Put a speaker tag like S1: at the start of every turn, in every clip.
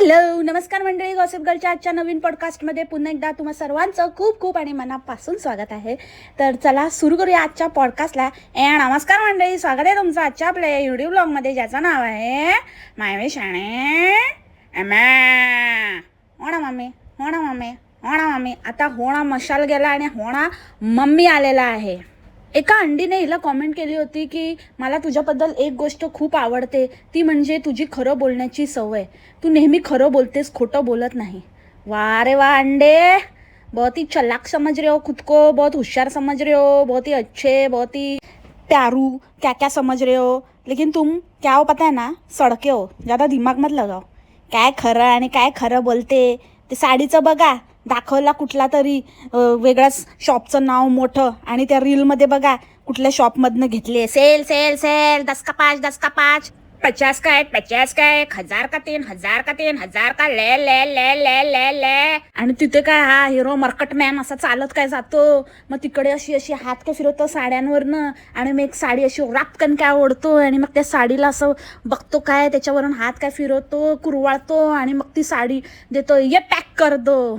S1: Hello नमस्कार मंडळी, gossip गर्लच्या आजच्या नवीन पॉडकास्टमध्ये पुन्हा एकदा तुम्हा सर्वांचं खूप खूप आणि मनापासून स्वागत आहे. तर चला सुरू करूया आजच्या पॉडकास्टला. नमस्कार मंडळी, स्वागत आहे तुमचं आजच्या आपल्या यूट्यूब ब्लॉगमध्ये, ज्याचं नाव आहे मायवे शाणे होणा मम्मी होणा मम्मी होणा मम्मी. आता होणा मशाल गेला आणि होणा मम्मी आलेला आहे. एका अंडीने हिला कॉमेंट केली होती की मला तुझ्याबद्दल एक गोष्ट खूप आवडते, ती म्हणजे तुझी खरं बोलण्याची सवय. तू नेहमी खरं बोलतेस, खोटं बोलत नाही. वाह रे वाह अंडे, बहुत ही चलाक समझ रहे हो खुद को, बहुत होशियार समझ रहे हो, बहुत ही अच्छे, बहुत ही प्यारू, क्या क्या समझ रहे हो. लेकिन तुम क्या हो पता है ना, सड़के हो, ज़्यादा दिमाग मत लगाओ. काय खरं आणि काय खरं बोलते. ते साडीचं बघा, दाखवला कुठला तरी वेगळ्याच शॉपचं नाव मोठं, आणि त्या रीलमध्ये बघा कुठल्या शॉपमधनं घेतले, सेल सेल सेल 10 का 5 10 का 5, 50 का 1 50 का 1, 1000 का 3 1000 का 3 1000 का ले ले ले ले ले ले. आणि तिथे काय हा हिरो मर्कटमॅन असा चालत काय जातो, मग तिकडे अशी अशी हात काय फिरवतो साड्यांवरनं, आणि मग एक साडी अशी रापकन काय ओढतो, आणि मग त्या साडीला असं बघतो काय त्याच्यावरून हात काय फिरवतो, कुरवाळतो, आणि मग ती साडी देतो, ये पॅक कर दो.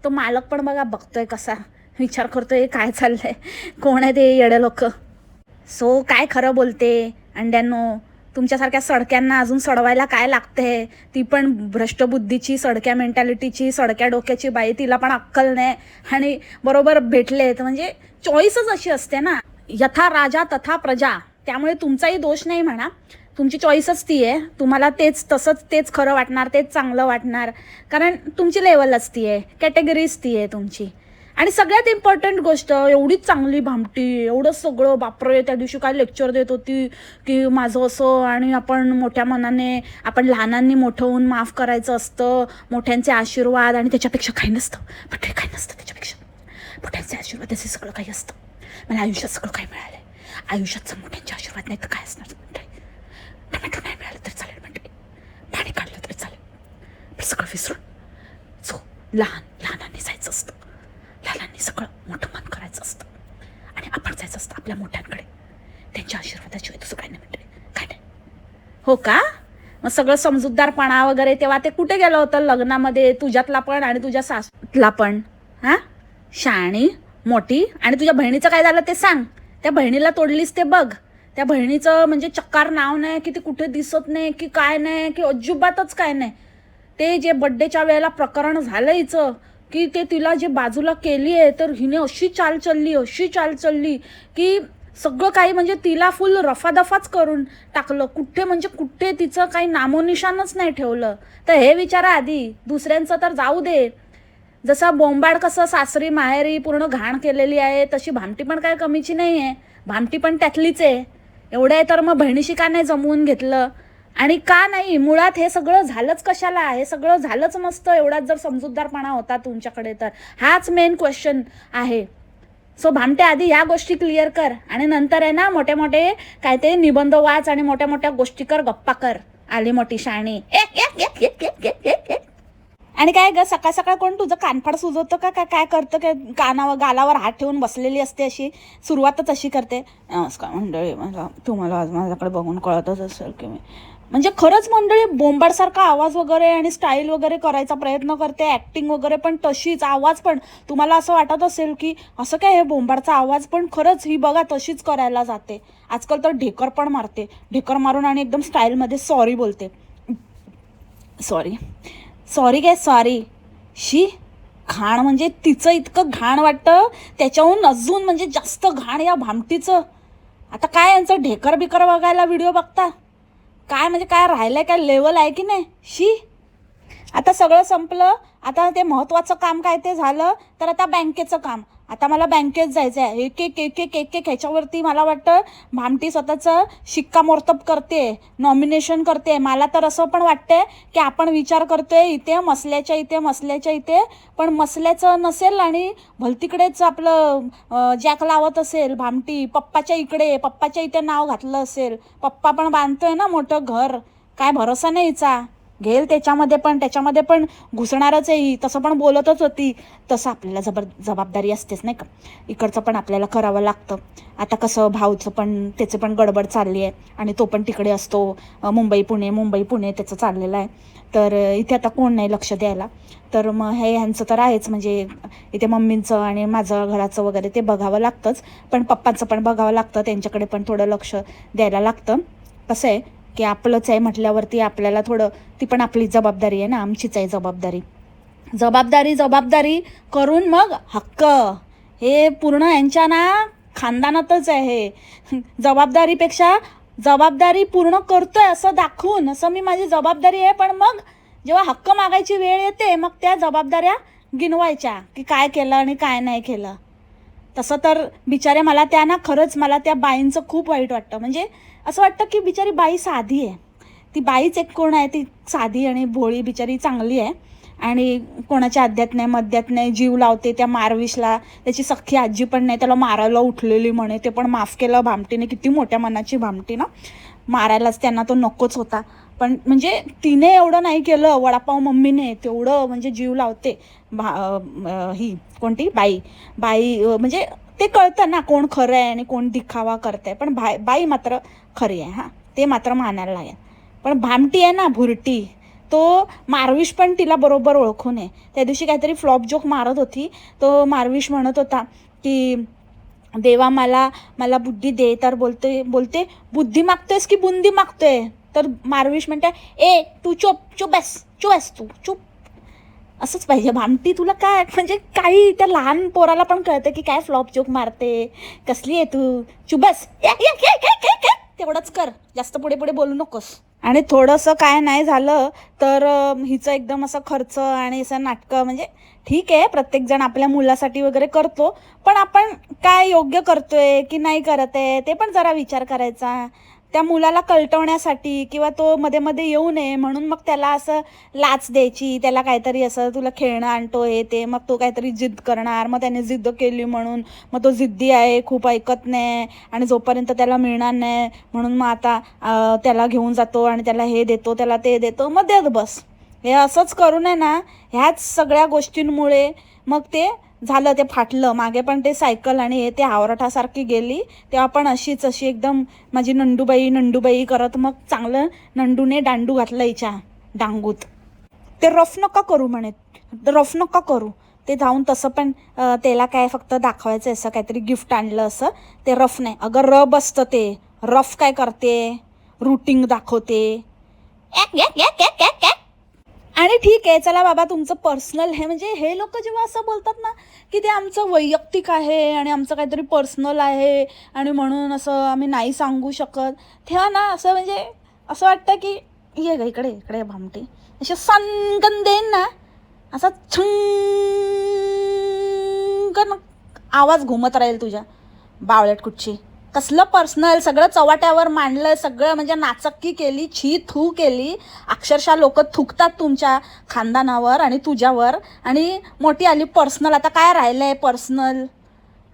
S1: तो मालक पण बघा बघतोय कसा, विचार करतोय काय चाललंय, कोण आहे ते येडे लोक. सो काय खरं बोलते अंड्यांनो, तुमच्यासारख्या सडक्यांना अजून सडवायला काय लागते. ती पण भ्रष्टबुद्धीची, सडक्या मेंटॅलिटीची, सडक्या डोक्याची बाई, तिला पण अक्कल नाही, आणि बरोबर भेटले तर म्हणजे चॉईसच अशी असते ना, यथा राजा तथा प्रजा. त्यामुळे तुमचाही दोष नाही म्हणा, तुमची चॉईसच ती आहे. तुम्हाला तेच खरं वाटणार, तेच चांगलं वाटणार, कारण तुमची लेवलच ती आहे, कॅटेगरीज ती आहे तुमची. आणि सगळ्यात इम्पॉर्टंट गोष्ट, एवढीच चांगली भामटी, एवढं सगळं, बापरे त्या दिवशी काय लेक्चर देत होती की माझं असं, आणि आपण मोठ्या मनाने, आपण लहानांनी मोठं होऊन माफ करायचं असतं, मोठ्यांचे आशीर्वाद, आणि त्याच्यापेक्षा काही नसतं, पण ते काही नसतं त्याच्यापेक्षा, मोठ्यांचे आशीर्वाद त्याचे सगळं काही असतं. मला आयुष्यात सगळं काही मिळालं आहे, आयुष्यात मोठ्यांचे आशीर्वाद नाही तर काय असणार. टमॅटो नाही मिळालं तरी चालेल, म्हणजे पाणी काढलं तरी चालेल, पण सगळं विसरून जो लहानांनी जायचं असतं, लहानांनी सगळं मोठं मन करायचं असतं, आणि आपण जायचं असतं आपल्या मोठ्यांकडे, त्यांच्या आशीर्वादाशिवाय दुसरं काय नाही म्हणते, काय नाही. हो का? मग सगळं समजूतदारपणा वगैरे तेव्हा ते कुठे गेलं होतं लग्नामध्ये, तुझ्यातला पण आणि तुझ्या सासूतला पण. हां, शाणी मोठी. आणि तुझ्या बहिणीचं काय झालं ते सांग. त्या बहिणीला तोडलीस ते बघ. त्या बहिणीचं म्हणजे चक्कार नाव नाही की ती कुठे दिसत नाही की काय नाही, की अजिबातच काय नाही. ते जे बड्डेच्या वेळेला प्रकरण झालं हिचं, की ते तिला जे बाजूला केली आहे, तर हिने अशी चाल चालली की सगळं काही म्हणजे तिला फुल रफादफाच करून टाकलं. कुठे म्हणजे कुठे तिचं काही नामोनिशानच नाही ठेवलं. तर हे विचारा आधी, दुसऱ्यांचं तर जाऊ दे. जसा बोंबाड कसं सासरी माहेरी पूर्ण घाण केलेली आहे, तशी भामटी पण काय कमीची नाही आहे. भामटी पण त्यातलीच आहे. एवढं आहे तर मग बहिणीशी का नाही जमवून घेतलं, आणि का नाही, मुळात हे सगळं झालंच कशाला, हे सगळं झालंच नसतं एवढाच जर समजूतदारपणा होता तुमच्याकडे तर. हाच मेन क्वेश्चन आहे. सो भामटे आधी ह्या गोष्टी क्लिअर कर, आणि नंतर आहे ना मोठे मोठे काय ते निबंध वाच, आणि मोठ्या मोठ्या गोष्टी कर, गप्पा कर. आली मोठी शाणी. आणि काय ग, सकाळ सकाळ कोण तुझं कानफाड सुजवतं का, काय करतं, काय गालावर हात ठेवून बसलेली असते, अशी सुरुवातच अशी करते. नमस्कार मंडळी, तुम्हाला आज माझ्याकडे बघून कळतच असेल की मी म्हणजे खरंच मंडळी बोंबाडसारखा आवाज वगैरे आणि स्टाईल वगैरे करायचा प्रयत्न करते, ॲक्टिंग वगैरे पण तशीच, आवाज पण. तुम्हाला असं वाटत असेल की असं काय हे बोंबाडचा आवाज, पण खरंच ही बघा तशीच करायला जाते. आजकाल तर ढेकर पण मारते, ढेकर मारून आणि एकदम स्टाईलमध्ये सॉरी बोलते. सॉरी काय सॉरी, शी घाण, म्हणजे तिचं इतकं घाण वाटतं, त्याच्याहून अजून म्हणजे जास्त घाण या भामटीचं. आता काय यांचं ढेकर बिकर बघायला व्हिडिओ बघता काय, म्हणजे काय राहिलंय, काय लेवल आहे की नाही. शी, आता सगळं संपलं. आता ते महत्त्वाचं काम काय ते झालं, तर आता बँकेचं काम. आता मला बँकेत जायचं आहे. एक ह्याच्यावरती मला वाटतं भामटी स्वतःचं शिक्कामोर्तब करते, नॉमिनेशन करते. मला तर असं पण वाटतंय की आपण विचार करतोय इथे मसल्याच्या इथे, पण मसल्याचं नसेल, आणि भलतीकडेच आपलं जॅक लावत असेल भामटी. पप्पाच्या इथे नाव घातलं असेल. पप्पा पण बांधतोय ना मोठं घर, काय भरोसा नाही हिचा. घेईल त्याच्यामध्ये पण घुसणारच आहे ही, तसं पण बोलतच होती. तसं आपल्याला जबाबदारी असतेच नाही का, इकडचं पण आपल्याला करावं लागतं. आता कसं भाऊचं पण त्याचं पण गडबड चालली आहे आणि तो पण तिकडे असतो, मुंबई पुणे त्याचं चाललेलं आहे. तर इथे आता कोण नाही लक्ष द्यायला. तर मग हे ह्यांचं तर आहेच, म्हणजे इथे मम्मींचं आणि माझं घराचं वगैरे ते बघावं लागतंच, पण पप्पांचं पण बघावं लागतं, त्यांच्याकडे पण थोडं लक्ष द्यायला लागतं. कसं आहे की आपलंच आहे म्हटल्यावरती आपल्याला थोडं, ती पण आपली जबाबदारी आहे ना, आमचीच आहे जबाबदारी करून मग हक्क, हे पूर्ण यांच्या ना खानदानातच आहे. जबाबदारीपेक्षा जबाबदारी पूर्ण करतोय असं दाखवून, असं मी माझी जबाबदारी आहे, पण मग जेव्हा हक्क मागायची वेळ येते मग त्या जबाबदाऱ्या गिनवायच्या की काय केलं आणि काय नाही केलं. तसं तर बिचारे मला त्या ना, खरंच मला त्या बाईंचं खूप वाईट वाटतं. म्हणजे असं वाटतं की बिचारी बाई साधी आहे, ती बाईच एक कोण आहे, ती साधी आणि भोळी बिचारी चांगली आहे आणि कोणाच्या अद्यात नाही मध्यात नाही, जीव लावते त्या मारविशला. त्याची सख्खी आजी पण नाही, त्याला मारायला उठलेली म्हणे, ते पण माफ केलं भामटीने. किती मोठ्या मनाची भामटी ना, मारायलाच त्यांना तो नकोच होता, पण म्हणजे तिने एवढं नाही केलं, वडापाव मम्मीने तेवढं म्हणजे जीव लावते. ही कोणती बाई म्हणजे ते कळतं ना कोण खरं आहे आणि कोण दिखावा करतंय, पण बाई मात्र खरी आहे, हां ते मात्र मानायला लागेल. पण भामटी आहे ना भुरटी, तो मारविश पण तिला बरोबर ओळखून आहे. त्या दिवशी काहीतरी फ्लॉप जोक मारत होती, तो मारविश म्हणत होता की देवा मला बुद्धी दे, तर बोलते बुद्धी मागतोयस की बुंदी मागतोय, तर मारविश म्हणते ए तू चुप बस तू चुप. असंच पाहिजे भामटी, तुला काय म्हणजे काही त्या लहान पोराला पण कळतं की काय फ्लॉप जोक मारते, कसली आहे तू, चुप बस, तेवढंच कर, जास्त पुढे बोलू नकोस. आणि थोडंसं काय नाही झालं तर हिचं एकदम असं खर्च आणि असं नाटकं, म्हणजे ठीक आहे प्रत्येकजण आपल्या मुलासाठी वगैरे करतो, पण आपण काय योग्य करतोय की नाही करत आहे ते पण जरा विचार करायचा. त्या मुलाला कळटवण्यासाठी किंवा तो मध्ये मध्ये येऊ नये म्हणून मग त्याला असं लाच द्यायची, त्याला काहीतरी असं तुला खेळणं आणतो हे ते, मग तो काहीतरी जिद्द करणार, मग त्याने जिद्द केली म्हणून मग तो जिद्दी आहे, खूप ऐकत नाही आणि जोपर्यंत त्याला मिळणार नाही म्हणून मग आता त्याला घेऊन जातो आणि त्याला हे देतो त्याला ते देतो, मग देत बस. हे असंच करू नये ना, ह्याच सगळ्या गोष्टींमुळे मग ते झालं, ते फाटलं. मागे पण ते सायकल आणि ते आवरठासारखी गेली तेव्हा पण अशी एकदम माझी नंदूबाई करत मग चांगलं नंदूने दांडू घातलं हिच्या डांगूत. ते रफ नका करू म्हणे, रफ नका करू ते जाऊन. तसं पण त्याला काय फक्त दाखवायचं असं काहीतरी गिफ्ट आणलं असं, ते रफ नाही. अगं रब असतं ते, रफ काय करते, रूटिंग दाखवते. आणि ठीक आहे चला बाबा तुमचं पर्सनल आहे, म्हणजे हे लोक जेव्हा असं बोलतात ना की ते आमचं वैयक्तिक आहे आणि आमचं काहीतरी पर्सनल आहे आणि म्हणून असं आम्ही नाही सांगू शकत, तेव्हा ना असं म्हणजे असं वाटतं की ये ग इकडे भामटे, असे सनगन देईन ना, असा छंगन आवाज घुमत राहील तुझ्या बावळ्यात कुठची. कसलं पर्सनल, सगळं चव्हाट्यावर मांडलं, सगळं म्हणजे नाचक्की केली, छी थू केली. अक्षरशः लोक थुकतात तुमच्या खानदानावर आणि तुझ्यावर, आणि मोठी आली पर्सनल. आता काय राहिलं आहे पर्सनल?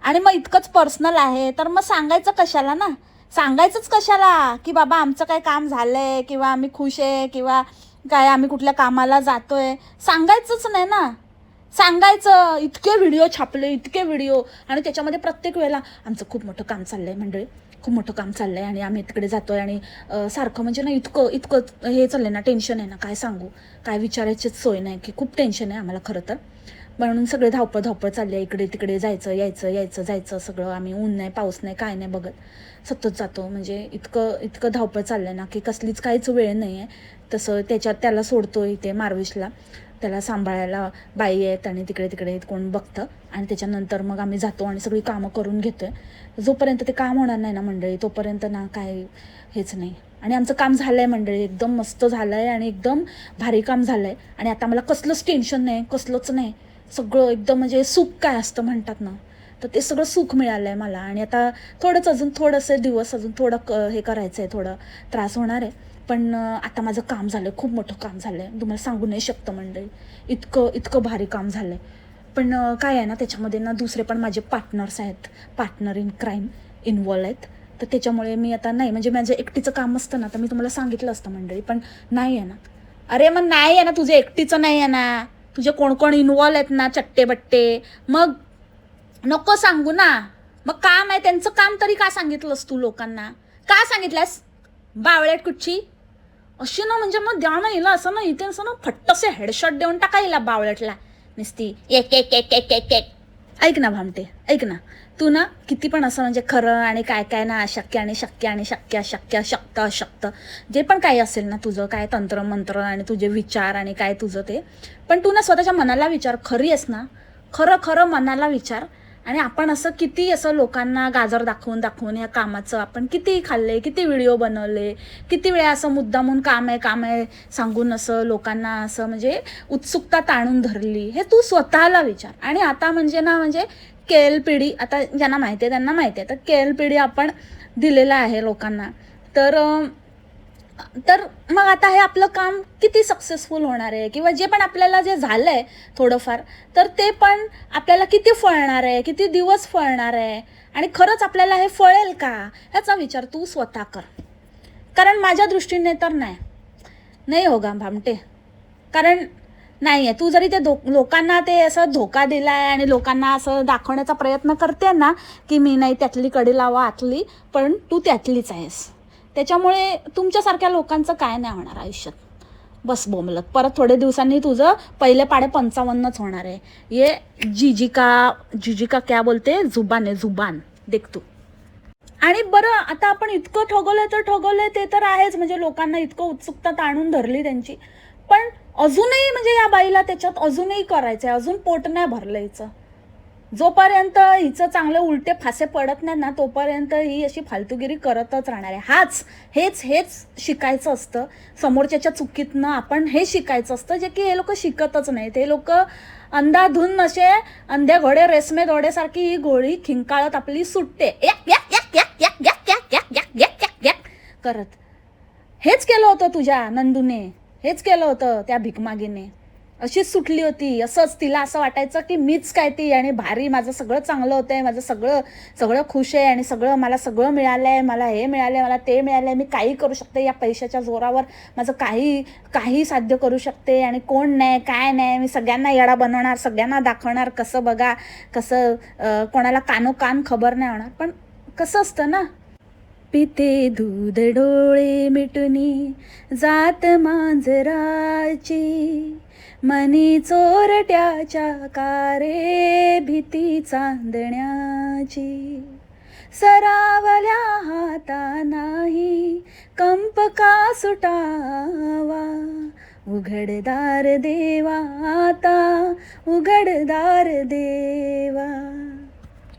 S1: आणि मग इतकंच पर्सनल आहे तर मग सांगायचं कशाला ना, सांगायचंच कशाला की बाबा आमचं काय काम झालं आहे किंवा आम्ही खुश आहे किंवा काय आम्ही कुठल्या कामाला जातोय, सांगायचंच नाही ना. सांगायचं, इतके व्हिडिओ छापले, इतके व्हिडिओ, आणि त्याच्यामध्ये प्रत्येक वेळेला आमचं खूप मोठं काम चाललं आहे मंडळी, खूप मोठं काम चाललं आहे आणि आम्ही तिकडे जातो आहे आणि सारखं म्हणजे ना इतकं हे चाललं आहे ना, टेन्शन आहे ना, काय सांगू, काय विचारायचीच सोय नाही की खूप टेन्शन आहे आम्हाला खरं तर. म्हणून सगळे धावपळ चालली आहे, इकडे तिकडे जायचं यायचं सगळं. आम्ही ऊन नाही पाऊस नाही काय नाही बघत सतत जातो, म्हणजे इतकं धावपळ चाललं आहे ना की कसलीच काहीच वेळ नाही आहे. तसं त्याला सोडतो इथे मारविशला, त्याला सांभाळायला बाई आहेत आणि तिकडे कोण बघतं, आणि त्याच्यानंतर मग आम्ही जातो आणि सगळी कामं करून घेतो आहे. जोपर्यंत ते काम होणार नाही ना मंडळी तोपर्यंत ना काय हेच नाही. आणि आमचं काम झालं आहे मंडळी, एकदम मस्त झालं आहे आणि एकदम भारी काम झालं आहे. आणि आता मला कसलंच टेन्शन नाही, कसलंच नाही, सगळं एकदम म्हणजे सुख काय असतं म्हणतात ना, तर ते सगळं सुख मिळालं आहे मला. आणि आता थोडंसे दिवस अजून थोडं हे करायचं आहे, थोडं त्रास होणार आहे, पण आता माझं काम झालं, खूप मोठं काम झालं आहे, तुम्हाला सांगू नाही शकतं मंडळी, इतकं भारी काम झालं आहे. पण काय आहे ना त्याच्यामध्ये ना दुसरे पण माझे पार्टनर्स आहेत, पार्टनर इन क्राईम इन्वॉल्व आहेत. तर त्याच्यामुळे मी आता नाही, म्हणजे माझं एकटीचं काम असतं ना तर मी तुम्हाला सांगितलं असतं मंडळी, पण नाही आहे ना, अरे मग नाही आहे ना, तुझे एकटीचं नाही आहे ना, तुझे कोण कोण इन्वॉल्व आहेत ना, चट्टे बट्टे. मग नको सांगू ना. मग काम आहे त्यांचं, काम तरी का सांगितलंस तू लोकांना? का सांगितलंस? बावळेट कुठची अशी ना, म्हणजे मग द्या ना हिला असं ना, इथे असं ना फट्टसे हेडशॉट देऊन टाका हिला बावळटला नुसती एक एक एक एक एक एक. ऐक ना भामटे, ऐक ना, तू ना किती पण असं म्हणजे खरं आणि काय काय ना, अशक्य आणि शक्य आणि शक्य अशक्य अशक्त अशक्त जे पण काही असेल ना तुझं काय तंत्र मंत्र आणि तुझे विचार आणि काय तुझं ते, पण तू ना स्वतःच्या मनाला विचार, खरी आहेस ना, खरं खरं मनाला विचार. आणि आपण असं किती असं लोकांना गाजर दाखवून दाखवून या कामाचं आपण किती खाल्ले, किती व्हिडिओ बनवले, किती वेळा असं मुद्दामून काम आहे सांगून असं लोकांना असं म्हणजे उत्सुकता ताणून धरली, हे तू स्वतःला विचार. आणि आता म्हणजे ना, म्हणजे केएल पिढी, आता ज्यांना माहिती आहे त्यांना माहिती आहे, तर केएल पिढी आपण दिलेला आहे लोकांना. तर मग आता हे आपलं काम किती सक्सेसफुल होणार आहे, किंवा जे पण आपल्याला जे झालं आहे थोडंफार, तर ते पण आपल्याला किती फळणार आहे, किती दिवस फळणार आहे, आणि खरंच आपल्याला हे फळेल का, ह्याचा विचार तू स्वतः कर. कारण माझ्या दृष्टीने तर नाही होगा भामटे. कारण नाही आहे, तू जरी ते लोकांना ते असं धोका दिला आहे आणि लोकांना असं दाखवण्याचा प्रयत्न करते ना की मी नाही त्यातली कडी लावा आतली, पण तू त्यातलीच आहेस. त्याच्यामुळे तुमच्यासारख्या लोकांचं काय नाही होणार आयुष्यात. बस बोंबलत परत थोडे दिवसांनी तुझं पहिले पाडे 55च होणार आहे. ये जिजिका क्या बोलते, जुबान आहे जुबान, देख तू. आणि बरं, आता आपण इतकं ठगवलंय ते तर आहेच, म्हणजे लोकांना इतकं उत्सुकता ताणून धरली त्यांची, पण अजूनही म्हणजे या बाईला त्याच्यात अजूनही करायचंय, अजून पोट नाही भरलं हिचं. जोपर्यंत हिचं चांगले उलटे फासे पडत नाही ना, तोपर्यंत ही अशी फालतूगिरी करतच राहणार आहे. हेच शिकायचं असतं समोरच्याच्या चुकीतनं, आपण हे शिकायचं असतं जे की हे लोक शिकतच नाहीत. हे लोक अंधाधुन असे अंधे घोडे रेसमे दोडेसारखी ही गोळी खिंकाळत आपली सुटते करत. हेच केलं होतं तुझ्या नंदूने, हेच केलं होतं त्या भिकमागीने. अशीच सुटली होती. असंच तिला असं वाटायचं की मीच काय ती आणि भारी, माझं सगळं चांगलं होतंय, माझं सगळं खुश आहे आणि मला सगळं मिळालंय, मला हे मिळालंय, मला ते मिळालंय, मी काही करू शकते या पैशाच्या जोरावर, माझं काही साध्य करू शकते आणि कोण नाही काय नाही, मी सगळ्यांना येडा बनवणार, सगळ्यांना दाखवणार कसं बघा कसं, कोणाला कानोकान खबर नाही होणार. पण कसं असतं ना, पिते दूध डोळे मिटुनी जात मांजराची, मनी चोरट्याच्या कारे भीती चांदण्याची, सरावल्या हाता नाही कंप का सुटावा, उघडदार देवा आता उघडदार देवा.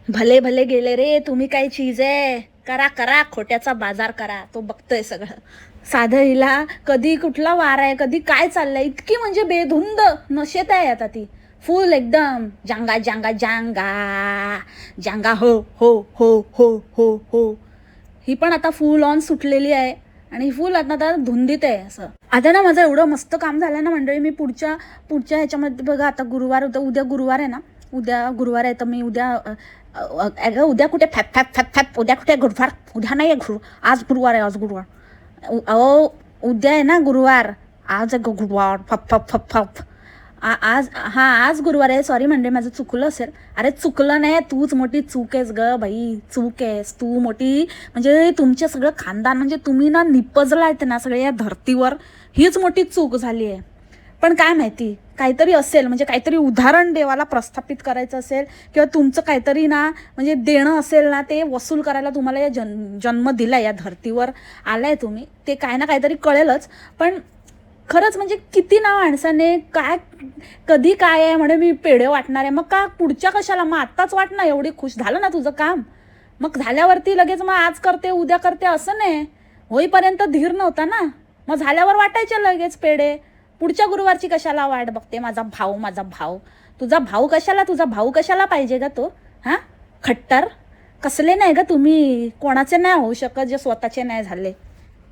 S1: भले भले गेले रे, तुम्ही काय चीज आहे, करा खोट्याचा बाजार करा, तो बघतोय सगळं. साधं हिला कधी कुठला वार आहे, कधी काय चाललंय, इतकी म्हणजे बेधुंद नशेत आहे आता ती, फुल एकदम जांगा जांगा जांगा जांगा हो हो हो हो हो हो. ही पण आता फुल ऑन सुटलेली आहे आणि फुल आता धुंदीत आहे असं. आता ना माझं एवढं मस्त काम झालं ना मंडळी, मी पुढच्या ह्याच्यामध्ये बघा, आता गुरुवार होतं, उद्या गुरुवार आहे ना, उद्या गुरुवार आहे, तर मी उद्या कुठे फॅप उद्या कुठे गुरुवार, उद्या नाही आहे आज गुरुवार आहे, आज गुरुवार. उद्या आहे ना गुरुवार, आज आहे गुरुवार, फप आज गुरुवार आहे. सॉरी म्हणजे माझं चुकलं असेल. अरे चुकलं नाही, तूच मोठी चूक आहेस ग बाई, चूक आहेस तू मोठी, म्हणजे तुमचे सगळं खानदान, म्हणजे तुम्ही ना निपजलायत ना सगळे या धर्तीवर, हीच मोठी चूक झाली आहे. पण काय माहिती, काहीतरी असेल, म्हणजे काहीतरी उदाहरण देवाला प्रस्थापित करायचं असेल, किंवा तुमचं काहीतरी ना म्हणजे देणं असेल ना, ते वसूल करायला तुम्हाला या जन्म दिला, या धर्तीवर आलाय तुम्ही, ते काय ना काहीतरी कळेलच. पण खरंच म्हणजे किती ना माणसाने काय कधी काय आहे म्हणे मी पेढे वाटणार आहे, मग का पुढच्या कशाला, मग आत्ताच वाट ना, एवढी खुश झालं ना तुझं काम, मग झाल्यावरती लगेच मग आज करते उद्या करते असं नाही, होईपर्यंत धीर नव्हता ना, मग झाल्यावर वाटायचे लगेच पेढे. पुढच्या गुरुवारची कशाला वाट बघते, माझा भाऊ, तुझा भाऊ कशाला पाहिजे का तो, हां खट्टर कसले नाही का तुम्ही, कोणाचे नाही होऊ शकत जे स्वतःचे नाही झाले.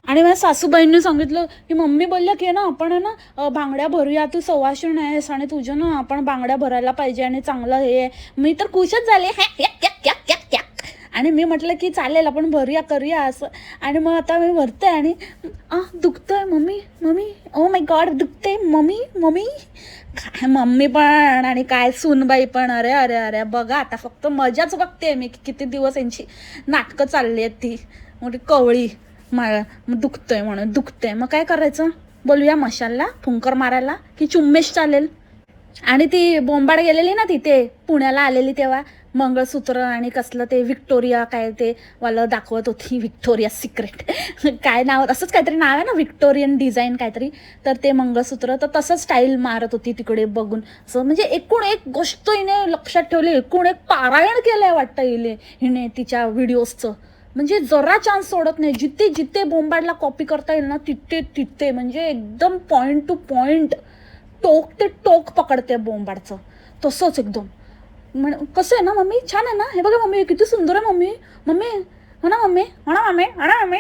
S1: आणि माझ्या सासूबाईंनी सांगितलं की मम्मी बोलल्या की ना आपण ना बांगड्या भरूया, तू सवाशीण आहेस आणि तुझं ना आपण बांगड्या भरायला पाहिजे आणि चांगलं हे. मी तर खुशच झाले आणि मी म्हटलं की चालेल आपण भरूया करूया असं. आणि मग आता मी भरते आणि दुखतंय mummy mummy, oh my God दुखते मम्मी मम्मी. काय मम्मी पण आणि काय सूनबाई पण, अरे अरे अरे बघा आता फक्त मजाच बघते मी की किती दिवस यांची नाटकं चालली आहेत ती मोठी कवळी. मग दुखतंय म्हणून दुखतंय, मग काय करायचं, बोलूया मशालला फुंकर मारायला की चुम्मेश चालेल. आणि ती बोंबाड गेलेली ना तिथे पुण्याला आलेली तेव्हा मंगळसूत्र आणि कसलं ते व्हिक्टोरिया काय ते वालं दाखवत होती, व्हिक्टोरिया सिक्रेट काय नाव असंच काहीतरी नाव आहे ना, व्हिक्टोरियन डिझाईन काहीतरी. तर ते मंगळसूत्र तर तसं स्टाईल मारत होती तिकडे बघून. असं म्हणजे एकूण एक गोष्ट हिने लक्षात ठेवली, एकूण एक पारायण केलंय वाटतं हिने तिच्या व्हिडिओजचं. म्हणजे जरा चान्स सोडत नाही, जिथे जिथे बोंबाडला कॉपी करता येईल ना तिथे तिथे म्हणजे एकदम पॉईंट टू पॉईंट टोक ते टोक पकडते बोंबाडचं तसंच एकदम. कसं आहे ना मम्मी, छान आहे ना, हे बघा मम्मी किती सुंदर आहे मम्मी मम्मी, हो ना मम्मी, हो ना मम्मी, हो ना मम्मी.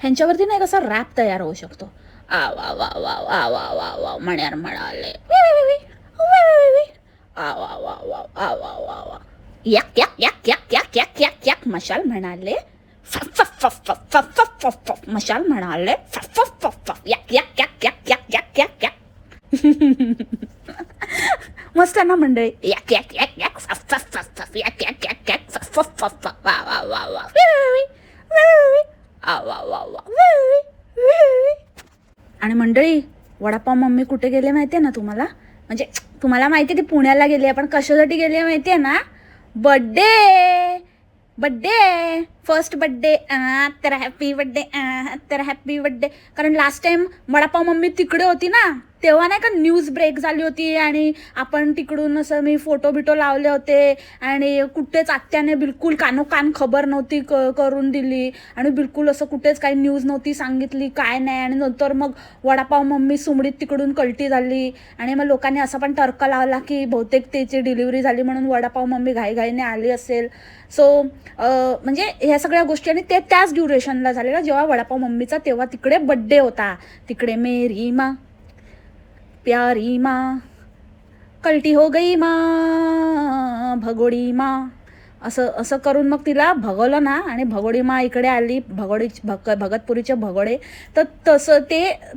S1: ह्यांच्यावरती नाही कसा रॅप तयार होऊ शकतो. आ वा वा वा वा वा वा वा म्हण्यार म्हणाले, आ वा वा वा आ वा वा वा याक याक याक याक याक याक याक याक मशाल म्हणाले, मशाल म्हणाले याक याक याक याक याक याक याक याक. मस्त आहे ना मंडळी, याक याक याक याक याक याक याक याक वा वा वा वा आ वा वा वा. आणि मंडळी वडापाव मम्मी कुठे गेले माहिती आहे ना तुम्हाला, म्हणजे तुम्हाला माहिती आहे ती पुण्याला गेली आहे, पण कशासाठी गेली आहे माहिती आहे ना, बड्डे बड्डे फर्स्ट बड्डे तेरा हॅपी बड्डे तेरा हॅपी बड्डे. कारण लास्ट टाइम वडापाव मम्मी तिकडे होती ना तेव्हा नाही का न्यूज ब्रेक झाली होती आणि आपण तिकडून असं मी फोटो बिटो लावले होते आणि कुठेच आत्याने बिलकुल कानोकान खबर नव्हती करून दिली आणि बिलकुल असं कुठेच काही न्यूज नव्हती सांगितली काय नाही. आणि नंतर मग वडापाव मम्मी सुमडीत तिकडून कल्टी झाली आणि मग लोकांनी असा पण तर्क लावला की बहुतेक त्याची डिलिव्हरी झाली म्हणून वडापाव मम्मी घाईघाईने आली असेल. सो म्हणजे ह्या सगळ्या गोष्टी आणि ते त्याच ड्युरेशनला झालेला जेव्हा वडापाव मम्मीचा तेव्हा तिकडे बड्डे होता. तिकडे मेरी माँ प्यारी माँ कल्टी हो गई माँ भगोडी माँ असं असं करून मग तिला भगवलं ना आणि भगोडी माँ इकडे आली, भगतपुरीचे भगोडे. तर तसं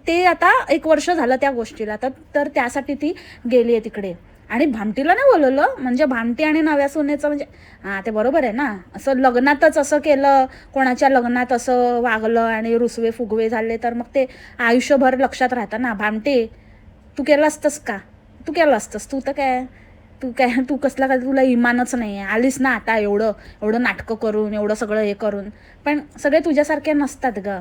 S1: ते आता 1 वर्ष झालं त्या गोष्टीला. तर त्यासाठी ती गेली आहे तिकडे. आणि भामटीला नाही बोलवलं, म्हणजे भामटी आणि नव्या सोन्याचं म्हणजे ते बरोबर आहे ना, असं लग्नातच असं केलं, कोणाच्या लग्नात असं वागलं आणि रुसवे फुगवे झाले तर मग ते आयुष्यभर लक्षात राहतं ना. भामटी तू केलं असतंस का, तू केलं असतंस, तू कसला काय, तुला इमानच नाही आहे, आलीस ना आता एवढं नाटकं करून एवढं सगळं हे करून. पण सगळे तुझ्यासारखे नसतात ग.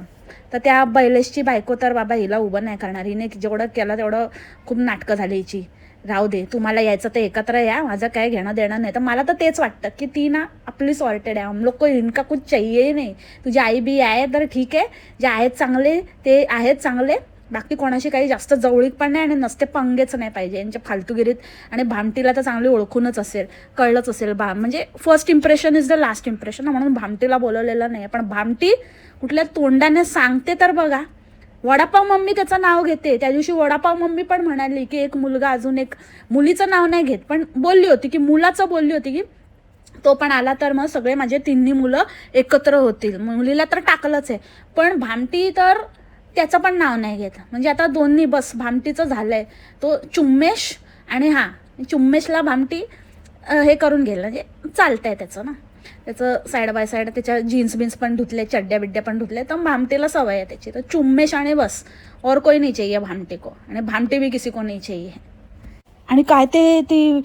S1: तर त्या बैलेशची बायको तर बाबा हिला उभं नाही करणार, हिने जेवढं केलं तेवढं खूप नाटकं झाली हिची. राहू दे, तुम्हाला यायचं तर एकत्र या, माझं काय घेणं देणं नाही. तर मला तर तेच वाटतं की ती ना आपली सॉर्टेड आहे, हम लोग को इनका कुछ चाहिए नाही. तुझी आई बी आहे तर ठीक आहे, जे आहेत चांगले ते आहेत चांगले, बाकी कोणाशी काही जास्त जवळीक पण नाही आणि नसते पंगेच नाही पाहिजे यांच्या फालतूगिरीत. आणि भामटीला तर चांगली ओळखूनच असेल, कळलंच असेल म्हणजे first impression is the last impression, म्हणून भामटीला बोलवलेलं नाही. पण भामटी कुठल्या तोंडाने सांगते तर बघा, वडापाव मम्मी त्याचं नाव घेते. त्या दिवशी वडापाव मम्मी पण म्हणाली की एक मुलगा, अजून एक मुलीचं नाव नाही घेत पण बोलली होती की मुलाचं बोलली होती की तो पण आला तर मग सगळे माझे 3 मुलं एकत्र होतील. मुलीला तर टाकलंच आहे, पण भामटी तर त्याचं पण नाव नाही घेत. म्हणजे आता दोन्ही बस भामटीचं झालंय, तो चुम्मेश आणि चुम्मेशला भामटी हे करून गेलं, म्हणजे चालतंय त्याचं ना, त्याचं साईड बाय साईड त्याच्या जीन्स बिन्स पण धुतले, चड्ड्या बिड्ड्या पण धुतले, तर भामटीला सवय आहे त्याची. तर चुम्मेश आणि बस, और कोई नहीं चाहिए भामटी को, आणि भामटी भी किसी को नहीं चाहिए. आणि काय ती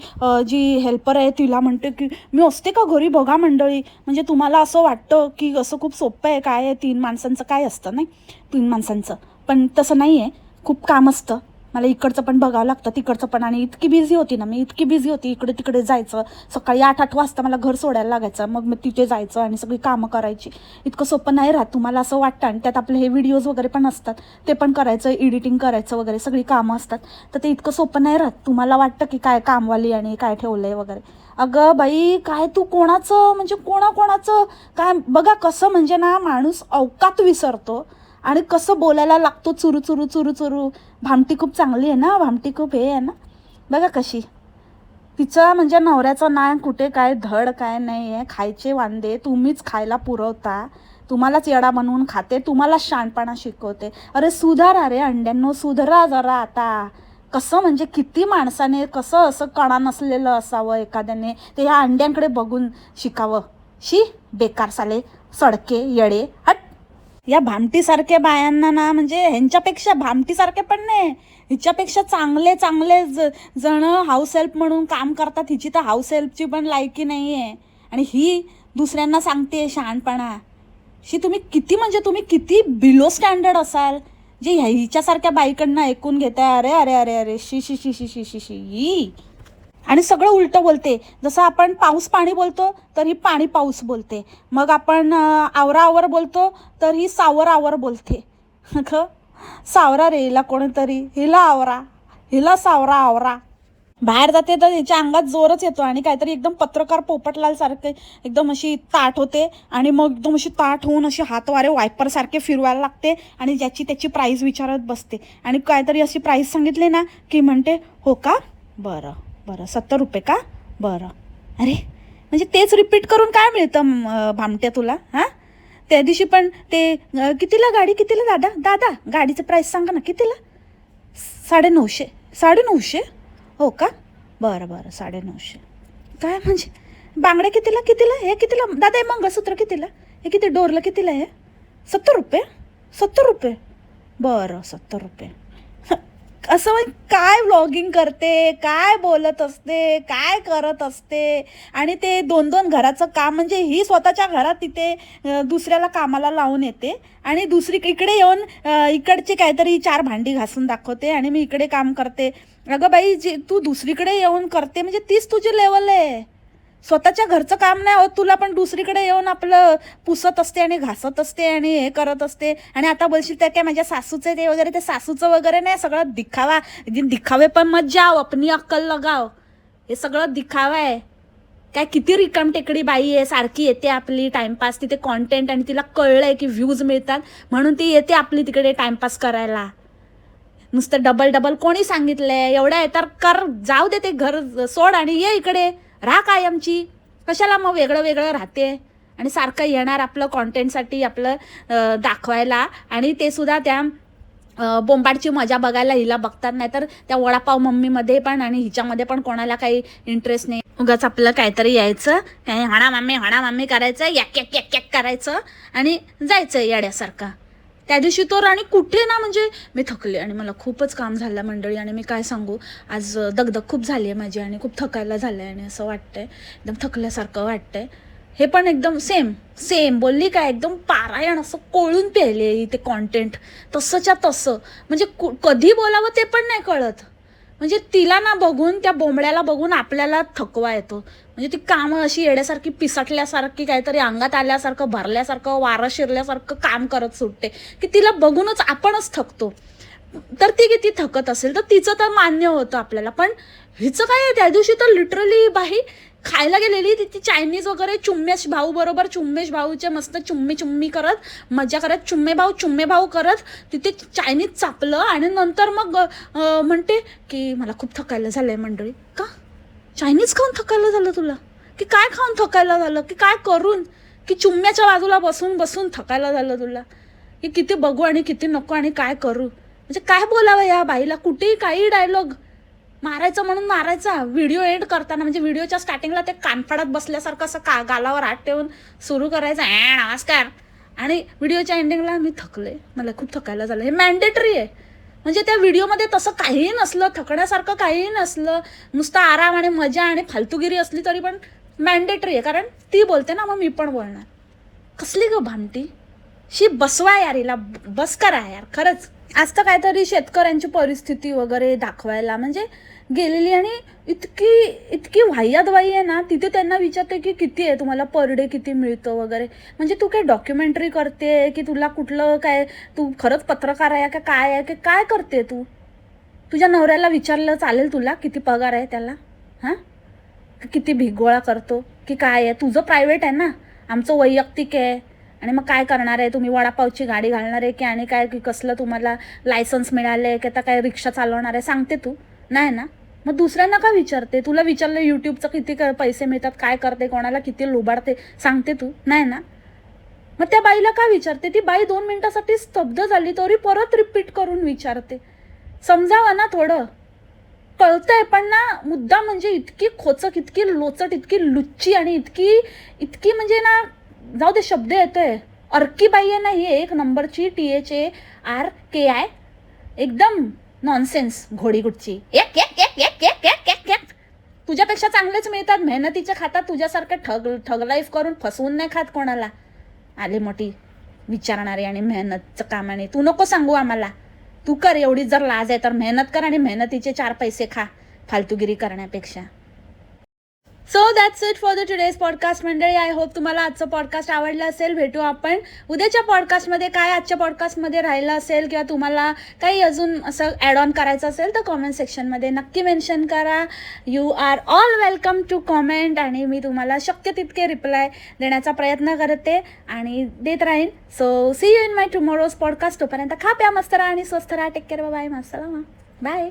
S1: जी हेल्पर आहे तिला म्हणते की मी असते का घरी. बघा मंडळी, म्हणजे तुम्हाला असं वाटतं की असं खूप सोपं आहे, काय आहे 3 माणसांचं काय असतं, नाही 3 माणसांचं, पण तसं नाही आहे. खूप काम असतं, मला इकडचं पण बघावं लागतं तिकडचं पण. आणि इतकी बिझी होती ना मी, इतकी बिझी होती, इकडे तिकडे जायचं, सकाळी 8 वाजता मला घर सोडायला लागायचं, मग मी तिथे जायचं आणि सगळी कामं करायची. इतकं सोपं नाही राहत, तुम्हाला असं वाटतं. आणि त्यात आपले हे व्हिडिओज वगैरे पण असतात, ते पण करायचं, एडिटिंग करायचं वगैरे, सगळी कामं असतात. तर ते इतकं सोपं नाही राहत. तुम्हाला वाटतं की काय कामवाली आणि काय ठेवलं आहे वगैरे. अगं बाई, काय तू कोणाचं म्हणजे कोणाचं काय बघा. कसं म्हणजे ना माणूस अवकात विसरतो आणि कसं बोलायला लागतो चुरू चुरू चुरू चुरू. भामटी खूप चांगली आहे ना, भामटी खूप हे आहे ना, बघा कशी. तिचं म्हणजे नवऱ्याचं ना कुठे काय धड काय नाही आहे, खायचे वांदे तुम्हीच खायला पुरवता, तुम्हालाच येडा बनवून खाते, तुम्हालाच शहाणपणा शिकवते. अरे सुधारा रे अंड्यांनो, सुधरा जरा आता. कसं म्हणजे किती माणसाने कसं असं कणा नसलेलं असावं एखाद्याने ते ह्या अंड्यांकडे बघून शिकावं. शी बेकार साले सडके येडे हट. या भामटीसारख्या बायांना ना म्हणजे ह्यांच्यापेक्षा भामटीसारखे पण नाही, हिच्यापेक्षा चांगले चांगले जण हाऊस हेल्प म्हणून काम करतात. हिची तर हाऊस हेल्पची पण लायकी नाही आहे आणि ही दुसऱ्यांना सांगते शहाणपणा. तुम्ही किती म्हणजे तुम्ही किती बिलो स्टँडर्ड असाल जे हिच्यासारख्या बाईकडनं ऐकून घेताय. अरे अरे अरे अरे शी शी शी शी शी शी शी. आणि सगळं उलटं बोलते. जसं आपण पाऊस पाणी बोलतो तर ही पाणी पाऊस बोलते, मग आपण आवरा आवर बोलतो तर ही सावर आवर बोलते. सावरा रे हिला कोणीतरी, हिला आवरा, हिला सावरा आवरा. बाहेर जाते तर हिच्या अंगात जोरच येतो आणि काहीतरी एकदम पत्रकार पोपटलाल सारखे एकदम अशी ताट होते आणि मग एकदम अशी ताट होऊन अशी हातवारे वायपर सारखे फिरवायला लागते आणि ज्याची त्याची प्राईस विचारत बसते आणि काहीतरी अशी प्राईस सांगितली ना की म्हणते हो का, बरं बरं 70 रुपये का, बरं. अरे म्हणजे तेच रिपीट करून काय मिळतं भामट्या तुला? हां, त्या दिवशी पण ते कितीला गाडी, कितीला दादा, दादा गाडीचं प्राईस सांगा ना कितीला? 950. 950? हो का, बरं बरं 950. काय म्हणजे बांगड्या कितीला, कितीला हे, कितीला दादा हे मंगळसूत्र कितीला, हे किती डोरलं कितीला आहे? 70 रुपये. 70 रुपये, बरं 70 रुपये. असं म्हणजे काय व्लॉगिंग करते, काय बोलत असते, काय करत असते. आणि ते 2-2 घराचं काम म्हणजे ही स्वतःच्या घरात तिथे दुसऱ्याला कामाला लावून येते आणि दुसरी इकडे येऊन इकडची काहीतरी 4 भांडी घासून दाखवते आणि मी इकडे काम करते. अगं बाई जे तू दुसरीकडे येऊन करते म्हणजे तीच तुझी लेवल आहे. स्वतःच्या घरचं काम नाही होत तुला, पण दुसरीकडे येऊन आपलं पुसत असते आणि घासत असते आणि हे करत असते. आणि आता बोलशील त्या काय माझ्या सासूचं ते वगैरे, ते सासूचं वगैरे नाही, सगळं दिखावा. दिखावे पण मत जाओ, अपनी अक्कल लगाव. हे सगळं दिखावा आहे. काय किती रिकाम टेकडी बाई आहे, सारखी येते आपली टाइमपास तिथे कॉन्टेंट, आणि तिला कळलंय की व्ह्यूज मिळतात म्हणून ती येते आपली तिकडे टाइमपास करायला. नुसतं डबल डबल कोणी सांगितलंय एवढ्या तर कर, जाऊ दे ते घर सोड आणि ये इकडे राहा कायमची. कशाला मग वेगळं वेगळं राहते आणि सारखं येणार आपलं कॉन्टेंटसाठी आपलं दाखवायला. आणि ते सुद्धा त्या बोंबाडची मजा बघायला हिला बघतात, नाही तर त्या वडापाव मम्मीमध्ये पण आणि हिच्यामध्ये पण कोणाला काही इंटरेस्ट नाही. उगाच आपलं काहीतरी यायचं, काही हणा मामी करायचं, याक याक याक याक करायचं आणि जायचं येड्यासारखं. त्या दिवशी तो आणि कुठे ना म्हणजे मी थकले आणि मला खूपच काम झालं मंडळी. आणि मी काय सांगू, आज दगदग खूप झाली आहे माझी आणि खूप थकायला झालं आहे आणि असं वाटतंय एकदम थकल्यासारखं वाटतंय. हे पण एकदम सेम बोलली काय, एकदम पारायण असं कोळून पेले ते कॉन्टेंट तसंच्या तसं. म्हणजे कधी बोलावं ते पण नाही कळत. म्हणजे तिला ना बघून, त्या बोंबड्याला बघून आपल्याला थकवा येतो. म्हणजे ती कामं अशी येड्यासारखी पिसटल्यासारखी, काहीतरी अंगात आल्यासारखं, भरल्यासारखं, वारं शिरल्यासारखं काम करत सुटते की तिला बघूनच आपणच थकतो. तर ती किती थकत असेल तर तिचं तर मान्य होतं आपल्याला, पण हिचं काय आहे. त्या दिवशी तर लिटरली बाई खायला गेलेली ती चायनीज वगैरे, चुम्मेश भाऊ बरोबर, चुम्मेश भाऊचे मस्त चुम्मी करत मजा करत, चुम्मे भाऊ करत तिथे चायनीज चापलं. आणि नंतर मग म्हणते की मला खूप थकायला झालंय मंडळी. का चायनीज खाऊन थकायला झालं तुला, की काय खाऊन थकायला झालं, की काय करून, की चुम्म्याच्या बाजूला बसून बसून थकायला झालं तुला, की किती बघू आणि किती नको आणि काय करू. म्हणजे काय बोलावं या बाईला, कुठेही काही डायलॉग मारायचं म्हणून मारायचा. व्हिडिओ एंड करताना म्हणजे व्हिडिओच्या स्टार्टिंगला ते कानफाडात बसल्यासारखं असं गालावर हात ठेवून सुरू करायचं नमस्कार, आणि व्हिडिओच्या एंडिंगला मी थकले, मला खूप थकायला झालं. हे मॅन्डेटरी आहे. म्हणजे त्या व्हिडिओमध्ये तसं काहीही नसलं, थकण्यासारखं काहीही नसलं, नुसतं आराम आणि मजा आणि फालतूगिरी असली तरी पण मॅन्डेटरी आहे. कारण ती बोलते ना, मग मी पण बोलणार. कसली ग भामटी बसवा यार हिला, बस करा यार खरंच. आज तर काहीतरी शेतकऱ्यांची परिस्थिती वगैरे दाखवायला म्हणजे गेलेली आणि इतकी वाह्यात बाई आहे ना. तिथे त्यांना विचारते की किती आहे तुम्हाला पर डे, किती मिळतं वगैरे. म्हणजे तू काय डॉक्युमेंटरी करते की तुला कुठलं काय, तू खरंच पत्रकार आहे का काय आहे, की काय करते तू? तुझ्या नवऱ्याला विचारलं चालेल तुला किती पगार आहे त्याला? हां, किती भिगोळा करतो की काय आहे? तुझं प्रायव्हेट आहे ना, आमचं वैयक्तिक आहे. आणि मग काय करणार आहे तुम्ही? वडापावची गाडी घालणार आहे की आणि काय, की कसलं तुम्हाला लायसन्स मिळालं आहे की आता काय रिक्षा चालवणार आहे? सांगते तू नाही ना. मग दुसऱ्यांना का विचारते? तुला विचारलं यूट्यूबचं किती पैसे मिळतात, काय करते, कोणाला किती लोबाडते, सांगते तू? नाही ना. मग त्या बाईला का विचारते? ती बाई 2 मिनिटासाठी स्तब्ध झाली तरी परत रिपीट करून विचारते. समजावं ना थोडं. कळतंय पण ना, मुद्दा म्हणजे इतकी खोचक, इतकी लोचट, इतकी लुच्ची आणि इतकी म्हणजे ना, जाऊ दे शब्द येतोय, अर्की बाई आहे ना ही, एक नंबरची THARKI, एकदम नॉनसेन्स घोडीगुच्ची. एक एक एक एक एक एक एक एक तुझ्यापेक्षा चांगलेच मिळतात, मेहनतीचे खातात, तुझ्यासारखं ठग लाईफ करून फसवून नाही खात कोणाला. आले मोठी विचारणारी आणि मेहनतचं कामाने. तू नको सांगू आम्हाला. तू कर, एवढी जर लाज आहे तर मेहनत कर आणि मेहनतीचे 4 पैसे खा फालतूगिरी करण्यापेक्षा. So that's it for the today's podcast मंडळी. आय होप तुम्हाला आजचं पॉडकास्ट आवडलं असेल. भेटू आपण उद्याच्या पॉडकास्टमध्ये. काय आजच्या पॉडकास्टमध्ये राहिलं असेल किंवा तुम्हाला काही अजून असं ॲड ऑन करायचं असेल तर कॉमेंट सेक्शनमध्ये नक्की मेन्शन करा. You are all welcome to comment आणि मी तुम्हाला शक्य तितके रिप्लाय देण्याचा प्रयत्न करते आणि देत राहीन. So see you in my tomorrow's podcast. तोपर्यंत खा प्या, मस्त राहा आणि स्वस्थ राहा. Take care. बाय. मासलामा. बाय.